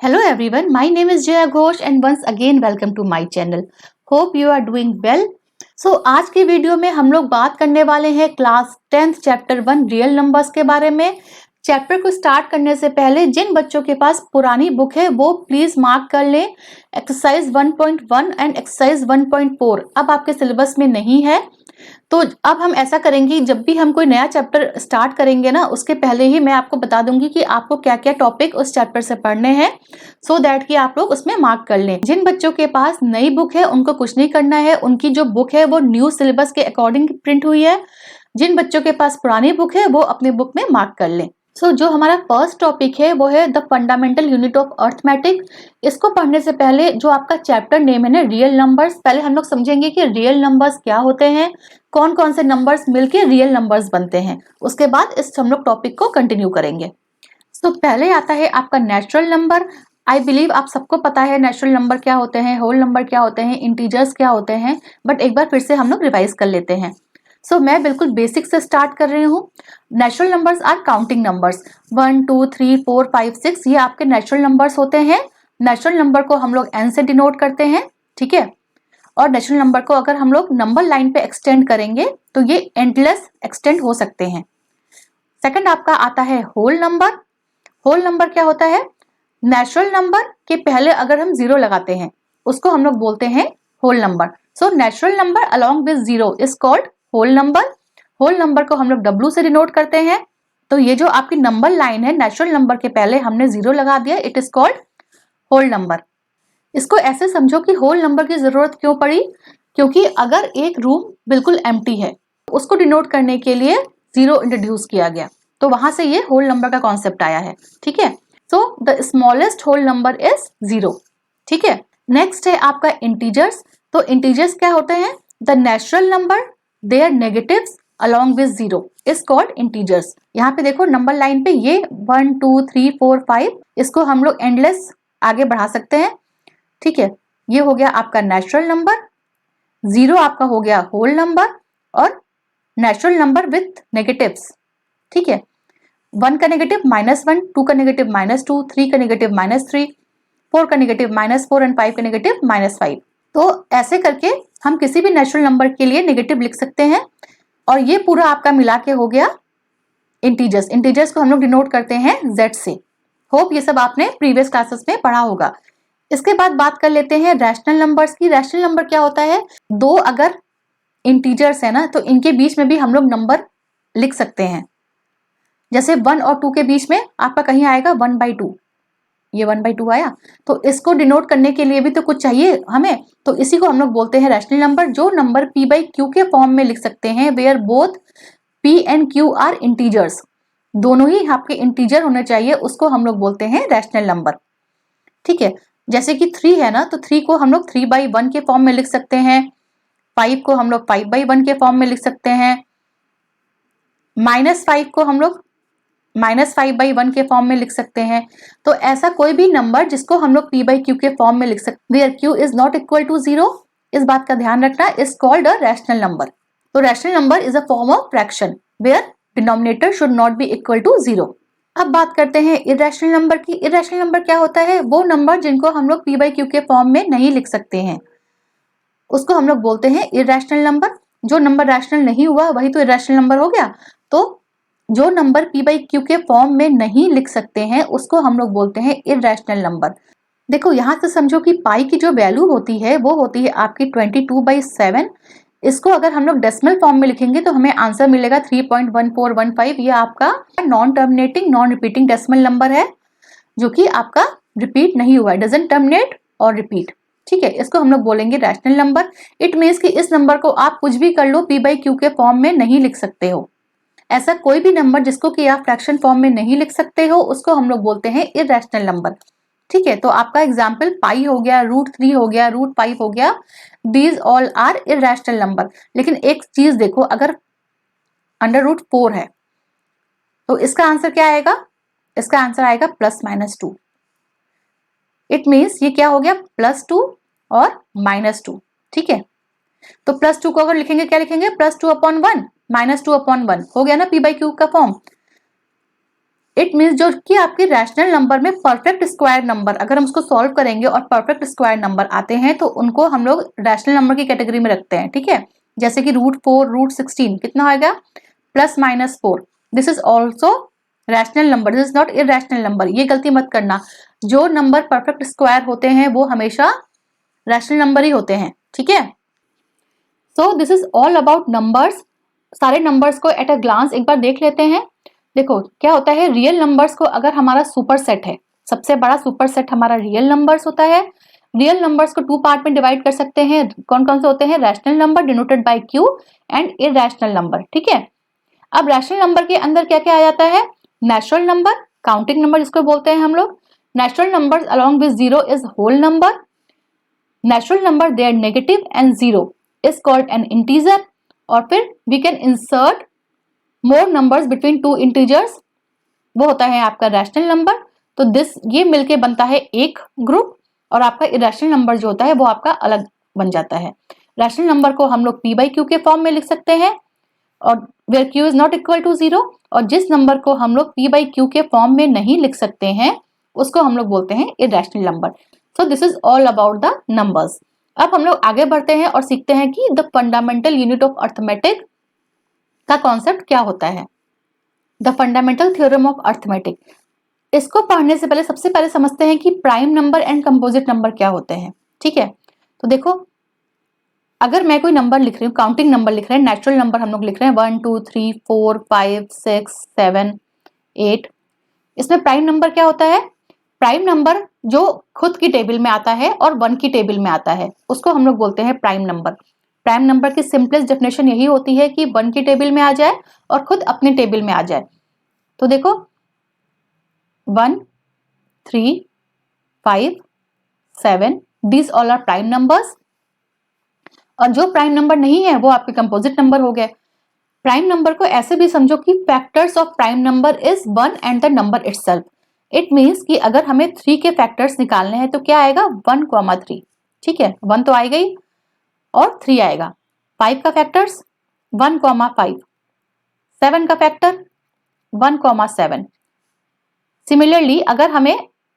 Hello everyone, my name is Jaya Ghosh and once again welcome to my channel. Hope you are doing well. So आज की video में हम लोग बात करने वाले हैं class 10th chapter 1 real numbers के बारे में। चैप्टर को स्टार्ट करने से पहले जिन बच्चों के पास पुरानी बुक है वो प्लीज मार्क कर लें। एक्सरसाइज 1.1 एंड एक्सरसाइज 1.4 अब आपके सिलेबस में नहीं है। तो अब हम ऐसा करेंगे, जब भी हम कोई नया चैप्टर स्टार्ट करेंगे ना, उसके पहले ही मैं आपको बता दूंगी कि आपको क्या क्या टॉपिक उस चैप्टर से पढ़ने हैं, सो दैट कि आप लोग उसमें मार्क कर लें। जिन बच्चों के पास नई बुक है उनको कुछ नहीं करना है, उनकी जो बुक है वो न्यू सिलेबस के अकॉर्डिंग प्रिंट हुई है। जिन बच्चों के पास पुरानी बुक है वो अपनी बुक में मार्क कर लें। जो हमारा फर्स्ट टॉपिक है वो है the fundamental unit of arithmetic. इसको पढ़ने से पहले जो आपका चैप्टर नेम है ना रियल नंबर्स, पहले हम लोग समझेंगे कि रियल नंबर्स क्या होते हैं, कौन कौन से नंबर्स मिलके रियल नंबर्स बनते हैं। उसके बाद इस हम लोग टॉपिक को कंटिन्यू करेंगे। पहले आता है आपका नेचुरल नंबर। आई बिलीव आप सबको पता है नेचुरल नंबर क्या होते हैं, होल नंबर क्या होते हैं, इंटीजर्स क्या होते हैं, बट एक बार फिर से हम लोग रिवाइज कर लेते हैं। मैं बिल्कुल बेसिक से स्टार्ट कर रही हूँ। Natural numbers are counting numbers. 1 2 3 4 5 6 ये आपके नेचुरल नंबर्स होते हैं। नेचुरल नंबर को हम लोग n से डिनोट करते हैं, ठीक है। और नेचुरल नंबर को अगर हम लोग नंबर लाइन पे एक्सटेंड करेंगे तो ये एंडलेस एक्सटेंड हो सकते हैं। सेकंड आपका आता है होल नंबर। होल नंबर क्या होता है? नेचुरल नंबर के पहले अगर हम जीरो लगाते हैं उसको हम लोग बोलते हैं whole number. Natural number along with zero is called whole number. Whole number को हम लोग W से डिनोट करते हैं। तो ये जो आपकी नंबर लाइन है, नेचुरल नंबर के पहले हमने जीरो लगा दिया, it is called whole number. इसको ऐसे समझो कि होल नंबर की जरूरत क्यों पड़ी, क्योंकि अगर एक रूम बिल्कुल एम्प्टी है उसको डिनोट करने के लिए जीरो इंट्रोड्यूस किया गया, तो वहां से ये होल नंबर का कॉन्सेप्ट आया है, ठीक है। The smallest whole number is zero, ठीक है। नेक्स्ट है आपका इंटीजर्स। तो इंटीजर्स क्या होते हैं? The natural number their negatives along with zero is called integers। यहाँ पे देखो नंबर लाइन पे ये 1 2 3 4 5 इसको हम लोग एंडलेस आगे बढ़ा सकते हैं, ठीक है। ये हो गया आपका नेचुरल नंबर, जीरो आपका हो गया होल नंबर और नेचुरल नंबर विथ नेगेटिव्स, ठीक है। 1 का नेगेटिव -1, 2 का नेगेटिव -2, 3 का नेगेटिव -3, 4 का नेगेटिव -4 एंड 5 का नेगेटिव -5। तो ऐसे करके हम किसी भी नेचुरल नंबर के लिए नेगेटिव लिख सकते हैं। और ये पूरा आपका मिला के हो गया इंटीजर्स। इंटीजर्स को हम लोग डिनोट करते हैं Z से। होप ये सब आपने प्रीवियस क्लासेस में पढ़ा होगा। इसके बाद बात कर लेते हैं रैशनल नंबर्स की। रैशनल नंबर क्या होता है? दो अगर इंटीजर्स है ना तो इनके बीच में भी हम लोग नंबर लिख सकते हैं। जैसे 1 और 2 के बीच में आपका कहीं आएगा 1/2, ये 1/2 आया, तो इसको डिनोट करने के लिए भी तो कुछ चाहिए हमें, तो इसी को हम लोग बोलते हैं रैशनल नंबर। जो नंबर p/q के फॉर्म में लिख सकते हैं, where both p and q are integers, दोनों ही आपके इंटीजर होने चाहिए, उसको हम लोग बोलते हैं रैशनल नंबर, ठीक है। जैसे कि 3 है ना, तो 3 को हम लोग 3/1 के फॉर्म में लिख सकते हैं, 5 को हम लोग 5/1 के फॉर्म में लिख सकते हैं, -5 को हम लोग -5/1 के फॉर्म में लिख सकते हैं। तो ऐसा कोई भी नंबर जिसको हम लोग p/q के फॉर्म में लिख सकते हैं, q is not equal to 0, इस बात का ध्यान रखना, is called a rational number. तो rational number is a form of fraction where denominator should not be equal to 0। अब बात करते हैं इरैशनल नंबर की। इरैशनल नंबर क्या होता है? वो नंबर जिनको हम लोग p/q के फॉर्म में नहीं लिख सकते हैं, उसको हम लोग बोलते हैं इरैशनल नंबर। जो नंबर रैशनल नहीं हुआ वही तो इरैशनल नंबर हो गया। तो जो नंबर p/q के फॉर्म में नहीं लिख सकते हैं उसको हम लोग बोलते हैं इरैशनल नंबर। देखो यहाँ से समझो कि पाई की जो वैल्यू होती है वो होती है आपकी 22/7। इसको अगर हम लोग डेसिमल फॉर्म में लिखेंगे तो हमें आंसर मिलेगा 3.1415। ये आपका non terminating non repeating decimal number है, जो कि आपका रिपीट नहीं हुआ है, डजंट टर्मिनेट और रिपीट, ठीक है। इसको हम लोग बोलेंगे रैशनल नंबर। इट मीन्स कि इस नंबर को आप कुछ भी कर लो, p/q के फॉर्म में नहीं लिख सकते हो। ऐसा कोई भी नंबर जिसको कि आप फ्रैक्शन फॉर्म में नहीं लिख सकते हो उसको हम लोग बोलते हैं इरैशनल नंबर, ठीक है। तो आपका एग्जाम्पल पाई हो गया, √3 हो गया, √5 हो गया, these all are irrational number. लेकिन एक चीज देखो, अगर √4 है तो इसका आंसर क्या आएगा? इसका आंसर आएगा +-2। इट मीन्स ये क्या हो गया? +2 और -2, ठीक है। तो +2 को अगर लिखेंगे क्या लिखेंगे? +2/1 -2/1 हो गया ना p/q का फॉर्म। इट मीन्स जो कि आपके रैशनल नंबर में परफेक्ट स्क्वायर नंबर, अगर हम उसको सॉल्व करेंगे और परफेक्ट स्क्वायर नंबर आते हैं तो उनको हम लोग रैशनल नंबर की कैटेगरी में रखते हैं, ठीक है। जैसे कि √4, √16 कितना आएगा, +-4, this is also rational number, this is not irrational number. ये गलती मत करना, जो नंबर परफेक्ट स्क्वायर होते हैं वो हमेशा रैशनल नंबर ही होते हैं, ठीक है। So this is all about numbers. सारे नंबर्स को एट अ ग्लांस एक बार देख लेते हैं। देखो क्या होता है, रियल नंबर्स को अगर हमारा सुपर सेट है, सबसे बड़ा सुपर सेट हमारा रियल नंबर्स होता है। रियल नंबर्स को 2 पार्ट में डिवाइड कर सकते हैं। कौन कौन से होते हैं, rational number denoted by Q and irrational number, ठीक है। अब रैशनल नंबर के अंदर क्या क्या आ जाता है, नेचुरल नंबर, काउंटिंग नंबर जिसको बोलते हैं हम लोग। Natural number along with 0 is whole number. Natural number their negative and 0 is called an integer. और फिर we can insert more numbers between 2 integers, वो होता है आपका रैशनल नंबर। तो ये मिलके बनता है एक ग्रुप, और आपका इरैशनल नंबर जो होता है वो आपका अलग बन जाता है। रैशनल नंबर को हम लोग P/Q के फॉर्म में लिख सकते हैं, और where Q is not equal to 0। और जिस नंबर को हम लोग P/Q के फॉर्म में नहीं लिख सकते हैं उसको हम लोग बोलते हैं irrational number. So this is all about the numbers. अब हम लोग आगे बढ़ते हैं और सीखते हैं कि the fundamental unit of arithmetic का कॉन्सेप्ट क्या होता है। The fundamental theorem of arithmetic, इसको पढ़ने से पहले सबसे पहले समझते हैं कि prime number and composite number क्या होते हैं, ठीक है। तो देखो, अगर मैं कोई नंबर लिख रही हूँ, काउंटिंग नंबर लिख रहे हैं, नेचुरल नंबर हम लोग लिख रहे हैं 1 2 3 4 5 6 7 8, इसमें प्राइम नंबर क्या होता है, प्राइम नंबर जो खुद की टेबल में आता है और 1 की टेबल में आता है उसको हम लोग बोलते हैं प्राइम नंबर। प्राइम नंबर की सिंपलेस्ट डेफिनेशन यही होती है कि 1 की टेबल में आ जाए और खुद अपने टेबल में आ जाए। तो देखो 1 3 5 7, these all are prime numbers। और जो प्राइम नंबर नहीं है वो आपके कंपोजिट नंबर हो गए। प्राइम नंबर को ऐसे भी समझो कि factors of prime number is 1 and the number itself. It means कि अगर हमें 3 के फैक्टर्स निकालने हैं तो क्या आएगा, 1, 3, ठीक है, 1 तो आई गई और 3 आएगा। 5 का फैक्टर्स 1, 5, 7 का फैक्टर 1, 7। सिमिलरली अगर हमें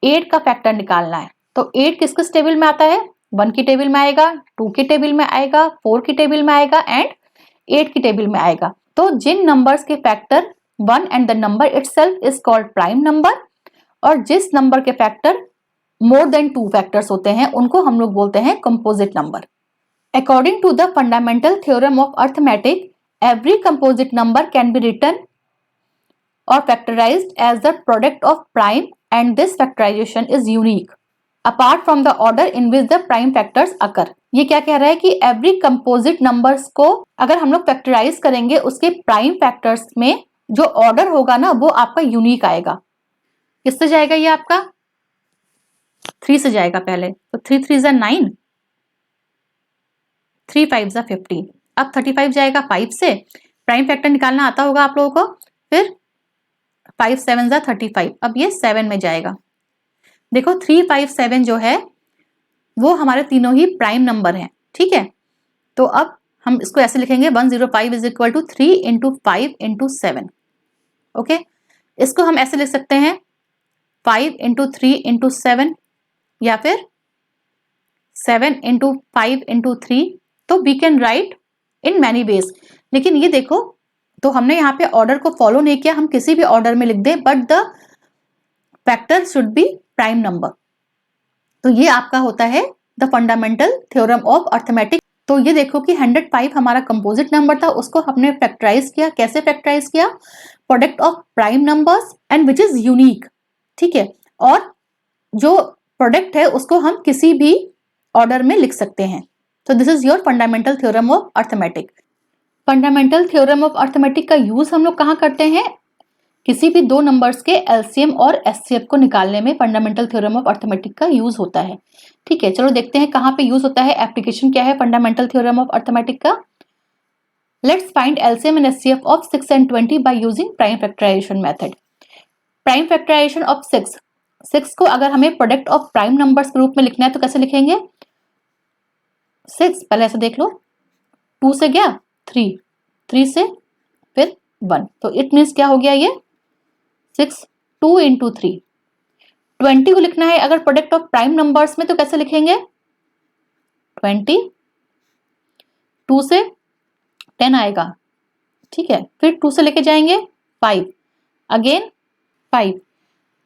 8 का फैक्टर निकालना है तो 8 किस किस टेबल में आता है, 1 की टेबल में आएगा, 2 की टेबल में आएगा, 4 की टेबल में आएगा एंड 8 की टेबल में आएगा। तो जिन नंबर्स के factor 1 and the number itself is called prime number, और जिस नंबर के फैक्टर मोर देन 2 फैक्टर्स होते हैं उनको हम लोग बोलते हैं composite number. According to the fundamental theorem of arithmetic, every composite number can be written or factorized as the product of prime, and this factorization is unique apart from the order in which the prime factors occur। ये क्या कह रहा है कि every composite numbers को अगर हम लोग फैक्टराइज करेंगे उसके प्राइम फैक्टर्स में जो ऑर्डर होगा ना वो आपका यूनिक आएगा। किससे जाएगा ये आपका, 3 से जाएगा पहले, तो 3 3 जा 9, 3 5 जा 15, अब 35 जाएगा 5 से, प्राइम फैक्टर निकालना आता होगा आप लोगों को, फिर 5 7 जा 35, अब ये 7 में जाएगा। देखो 3 5 7 जो है वो हमारे तीनों ही प्राइम नंबर हैं, ठीक है। तो अब हम इसको ऐसे लिखेंगे 105 is equal to 3 into 5 into 7, okay. इसको हम ऐसे लिख सकते हैं 5 इंटू 3 इंटू 7, या फिर 7 इंटू 5 इंटू 3। तो we can write in many ways, लेकिन ये देखो तो हमने यहाँ पे ऑर्डर को फॉलो नहीं किया, हम किसी भी ऑर्डर में लिख दें but the factor should be prime number. तो ये आपका होता है the fundamental theorem of arithmetic. तो ये देखो कि 105 हमारा कंपोजिट नंबर था, उसको हमने फैक्टराइज किया। कैसे फैक्टराइज किया, product of prime numbers and which is unique, ठीक है। और जो प्रोडक्ट है उसको हम किसी भी ऑर्डर में लिख सकते हैं। तो this is your fundamental theorem of arithmetic. Fundamental theorem of arithmetic का यूज हम लोग कहाँ करते हैं, किसी भी दो नंबर्स के एलसीएम और एचसीएफ को निकालने में फंडामेंटल थ्योरम ऑफ अर्थमेटिक का यूज होता है, ठीक है। चलो देखते हैं कहाँ पे यूज होता है, एप्लीकेशन क्या है फंडामेंटल थ्योरम ऑफ अर्थमेटिक का। Let's find LCM and HCF of 6 and 20 by using prime factorization method. Prime factorization of 6 को अगर हमें प्रोडक्ट ऑफ प्राइम नंबर्स के रूप में लिखना है तो कैसे लिखेंगे, 6 पहले ऐसे देख लो, 2 से गया 3 से फिर 1, तो इट मीन्स क्या हो गया, ये 6 2 इंटू 3। 20 को लिखना है अगर प्रोडक्ट ऑफ प्राइम नंबर्स में तो कैसे लिखेंगे? 20, 2 से 10 आएगा, ठीक है। फिर 2 से लेके जाएंगे 5, अगेन 5,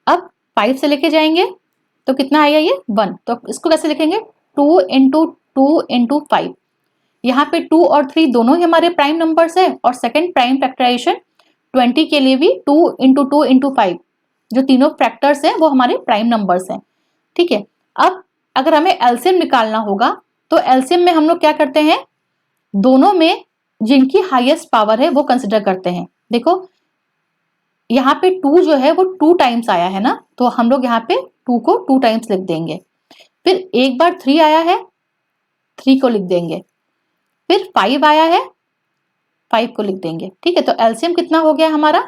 अब 5 से लेके जाएंगे तो कितना आएगा ये? 1। तो इसको कैसे लिखेंगे? 2 इंटू 2 इंटू 5। यहाँ पे 2 और 3 दोनों ही हमारे प्राइम नंबर्स है और सेकंड प्राइम फैक्टराइजेशन 20 के लिए भी 2 इंटू 2 इंटू 5, जो तीनों फैक्टर्स हैं वो हमारे प्राइम नंबर्स हैं, ठीक है। अब अगर हमें एलसीएम निकालना होगा तो एलसीएम में हम लोग क्या करते हैं? दोनों में जिनकी हाईएस्ट पावर है वो कंसिडर करते हैं। देखो यहाँ पे 2 जो है वो 2 टाइम्स आया है ना, तो हम लोग यहाँ पे 2 को 2 टाइम्स लिख देंगे। फिर एक बार 3 आया है, 3 को लिख देंगे। फिर 5 आया है, 5 को लिख देंगे, ठीक है। तो एलसीएम कितना हो गया हमारा?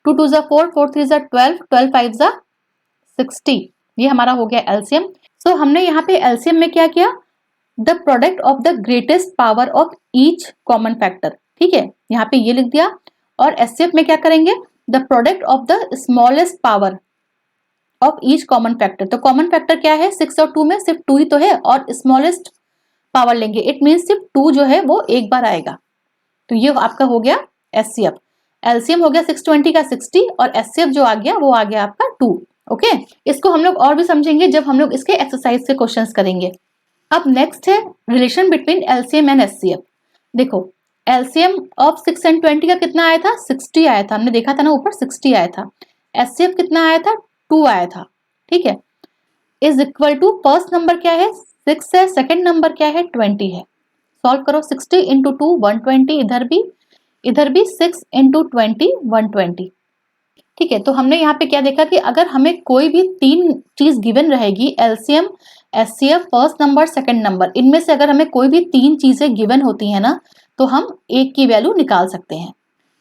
2 2 जा 4, 4 3 जा 12, 12 5 जा 60, ये हमारा हो गया एलसीएम। सो हमने यहाँ पे एलसीएम में क्या किया? The product of the greatest power of each common factor, ठीक है, यहाँ पे ये लिख दिया। और एचसीएफ में क्या करेंगे? The product of the smallest power of each common factor. तो कॉमन फैक्टर क्या है? 6 और 2 में सिर्फ 2 ही तो है, और स्मॉलेस्ट पावर लेंगे, इट मीन सिर्फ 2 जो है वो एक बार आएगा। तो ये आपका हो गया एचसीएफ। एलसीएम हो गया 620 का 60 और एचसीएफ जो आ गया वो आ गया आपका 2। ओके, इसको हम लोग और भी समझेंगे जब हम लोग इसके एक्सरसाइज के क्वेश्चंस करेंगे। अब नेक्स्ट है relation between LCM and HCF. देखो एलसीएम ऑफ 6 एंड 20 का कितना आया था? 60 आया था, हमने देखा था ना ऊपर 60 आया था। एचसीएफ कितना आया था? 2 आया था, ठीक है। Is equal to first number क्या है? 6 है, सेकंड नंबर क्या है? 20 है। सॉल्व करो, 60 इंटू 2 120, इधर भी 6 इंटू 20 120, ठीक है। तो हमने यहाँ पे क्या देखा कि अगर हमें कोई भी 3 चीज गिवन रहेगी, LCM, HCF, first number, second number, इनमें से अगर हमें कोई भी 3 चीजें गिवन होती है ना, तो हम एक की वैल्यू निकाल सकते हैं।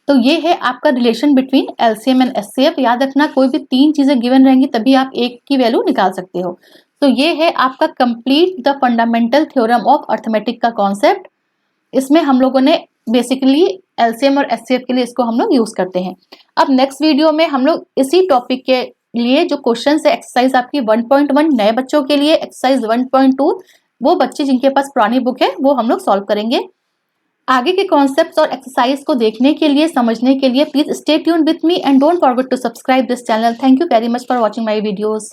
तो ये है आपका relation between LCM and HCF. याद रखना, कोई भी 3 चीजें गिवन रहेंगी तभी आप एक की वैल्यू निकाल सकते हो। तो ये है आपका complete the fundamental theorem of arithmetic का कॉन्सेप्ट। इसमें हम लोगों ने बेसिकली एलसीएम और एचसीएफ के लिए इसको हम लोग यूज करते हैं। अब नेक्स्ट वीडियो में हम लोग इसी टॉपिक के लिए जो क्वेश्चन है, एक्सरसाइज आपकी 1.1 नए बच्चों के लिए, एक्सरसाइज 1.2 वो बच्चे जिनके पास पुरानी बुक है वो हम लोग सॉल्व करेंगे। आगे के कॉन्सेप्ट्स और एक्सरसाइज को देखने के लिए, समझने के लिए please stay tuned with me and don't forget to subscribe this channel. Thank you very much for watching my videos.